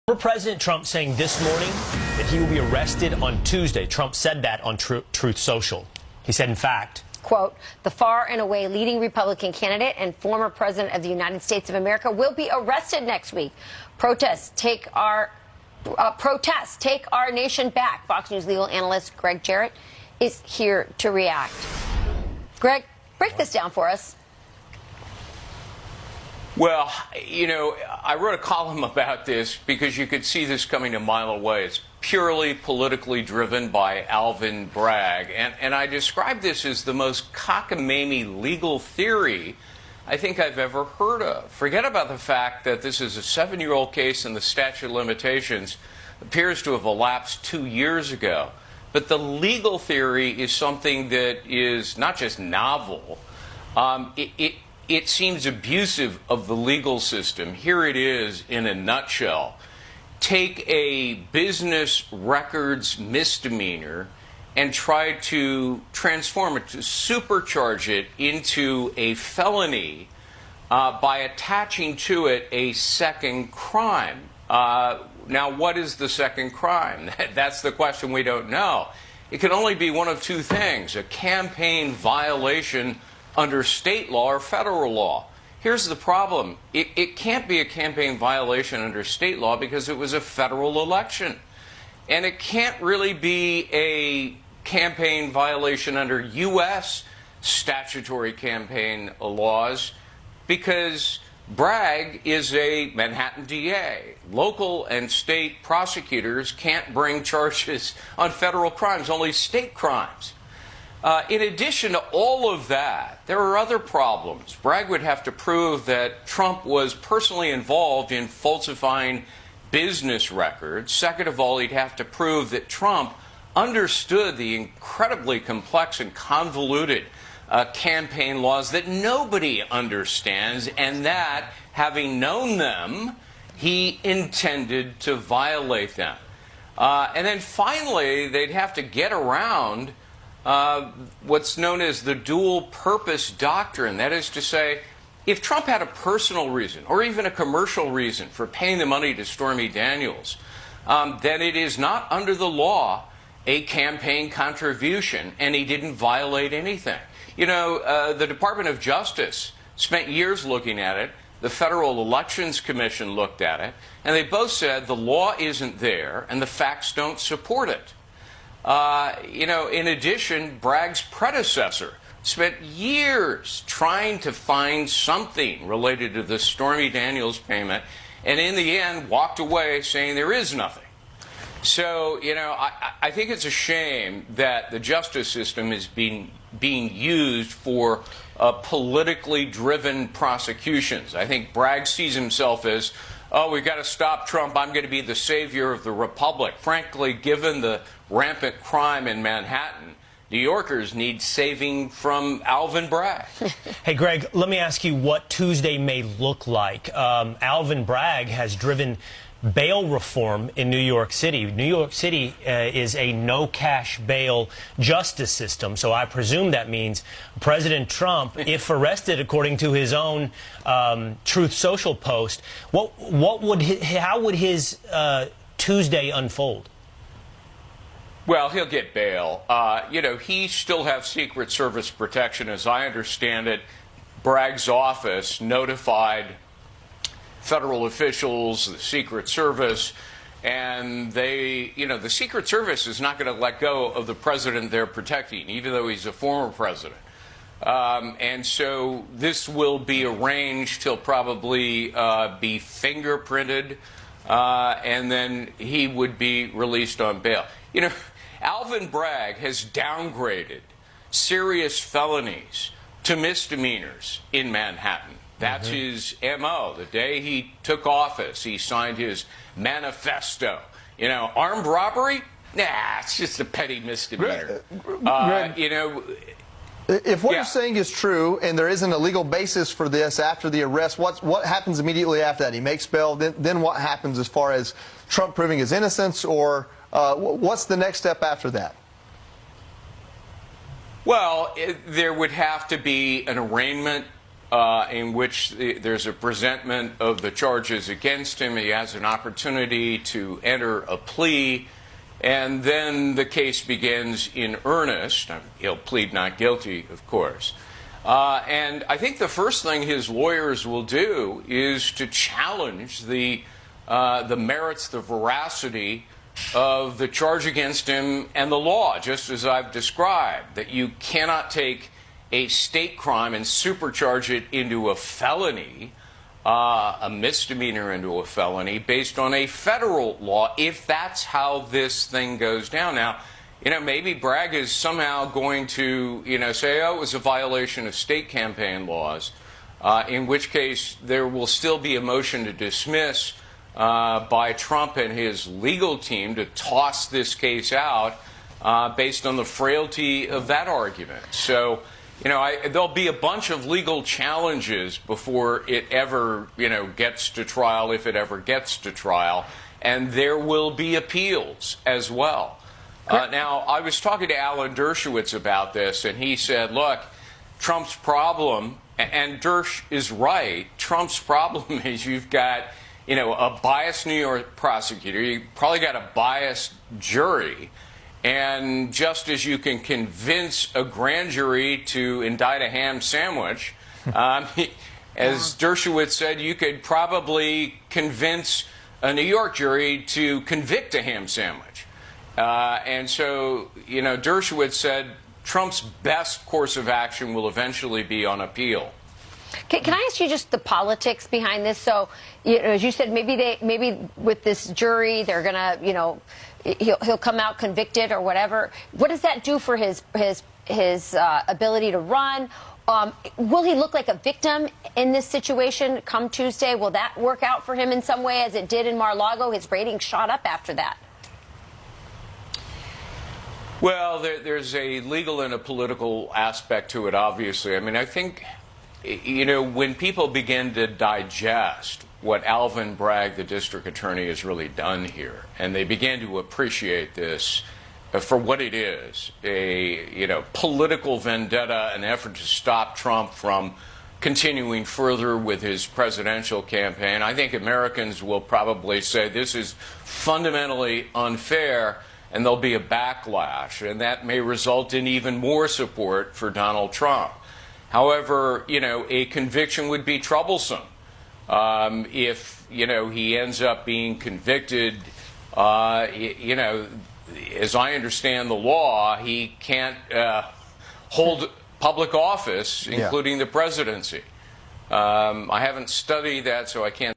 Former President Trump saying this morning that he will be arrested on Tuesday. Trump said that on Truth Social. He said, in fact, quote, the far and away leading Republican candidate and former president of the United States of America will be arrested next week. Protests take our nation back. Fox News legal analyst Greg Jarrett is here to react. Greg, break this down for us. Well, you know, I wrote a column about this because you could see this coming a mile away. It's purely politically driven by Alvin Bragg. And I described this as the most cockamamie legal theory I think I've ever heard of. Forget about the fact that this is a 7-year-old case and the statute of limitations appears to have elapsed 2 years ago. But the legal theory is something that is not just novel. It seems abusive of the legal system. Here it is in a nutshell. Take a business records misdemeanor and try to transform it, to supercharge it into a felony by attaching to it a second crime. Now, what is the second crime? That's the question we don't know. It can only be one of two things: a campaign violation under state law or federal law. Here's the problem. It can't be a campaign violation under state law because it was a federal election. And it can't really be a campaign violation under U.S. statutory campaign laws because Bragg is a Manhattan DA. Local and state prosecutors can't bring charges on federal crimes, only state crimes. In addition to all of that, there are other problems. Bragg would have to prove that Trump was personally involved in falsifying business records. Second of all, he'd have to prove that Trump understood the incredibly complex and convoluted campaign laws that nobody understands, and that, having known them, he intended to violate them. And then finally, they'd have to get around what's known as the dual purpose doctrine. That is to say, if Trump had a personal reason or even a commercial reason for paying the money to Stormy Daniels, then it is not under the law a campaign contribution, and he didn't violate anything. You know, the Department of Justice spent years looking at it. The Federal Elections Commission looked at it, and they both said the law isn't there and the facts don't support it. You know, in addition, Bragg's predecessor spent years trying to find something related to the Stormy Daniels payment, and in the end walked away saying there is nothing. So, you know, I think it's a shame that the justice system is being used for politically driven prosecutions. I think Bragg sees himself as, oh, we've got to stop Trump. I'm going to be the savior of the republic. Frankly, given the rampant crime in Manhattan, New Yorkers need saving from Alvin Bragg. Hey, Greg, let me ask you what Tuesday may look like. Alvin Bragg has driven bail reform in New York City. New York City is a no-cash bail justice system, so I presume that means President Trump, if arrested according to his own Truth Social post, how would his Tuesday unfold? Well, he'll get bail. You know, he still has Secret Service protection, as I understand it. Bragg's office notified federal officials, the Secret Service, and they, you know, the Secret Service is not going to let go of the president they're protecting, even though he's a former president. And so this will be arranged. He'll probably be fingerprinted, and then he would be released on bail. You know, Alvin Bragg has downgraded serious felonies to misdemeanors in Manhattan. That's his M.O. The day he took office, he signed his manifesto. You know, armed robbery? Nah, it's just a petty misdemeanor. Greg, you know, if what you're saying is true and there isn't a legal basis for this after the arrest, what happens immediately after that? He makes bail. Then what happens as far as Trump proving his innocence, or what's the next step after that? Well, there would have to be an arraignment in which there's a presentment of the charges against him. He has an opportunity to enter a plea, and then the case begins in earnest. He'll plead not guilty, of course. And I think the first thing his lawyers will do is to challenge the merits, the veracity of the charge against him and the law, just as I've described, that you cannot take a state crime and supercharge it into a felony, a misdemeanor into a felony, based on a federal law, if that's how this thing goes down. Now, maybe Bragg is somehow going to, say, oh, it was a violation of state campaign laws, in which case there will still be a motion to dismiss by Trump and his legal team to toss this case out based on the frailty of that argument. So, there'll be a bunch of legal challenges before it ever, gets to trial, if it ever gets to trial, and there will be appeals as well. Now, I was talking to Alan Dershowitz about this, and he said, look, Trump's problem, and Dersh is right, Trump's problem is you've got, a biased New York prosecutor, you probably got a biased jury, and just as you can convince a grand jury to indict a ham sandwich, as Dershowitz said, you could probably convince a New York jury to convict a ham sandwich. And so, Dershowitz said Trump's best course of action will eventually be on appeal. Can I ask you just the politics behind this? So, as you said, maybe with this jury, they're gonna, he'll come out convicted or whatever. What does that do for his ability to run? Will he look like a victim in this situation come Tuesday? Will that work out for him in some way, as it did in Mar-a-Lago? His ratings shot up after that. Well, there's a legal and a political aspect to it, obviously. I mean, I think, when people begin to digest what Alvin Bragg, the district attorney, has really done here, and they begin to appreciate this for what it is, a political vendetta, an effort to stop Trump from continuing further with his presidential campaign, I think Americans will probably say this is fundamentally unfair, and there'll be a backlash, and that may result in even more support for Donald Trump. However, a conviction would be troublesome. If, he ends up being convicted, as I understand the law, he can't hold public office, including the presidency. I haven't studied that, so I can't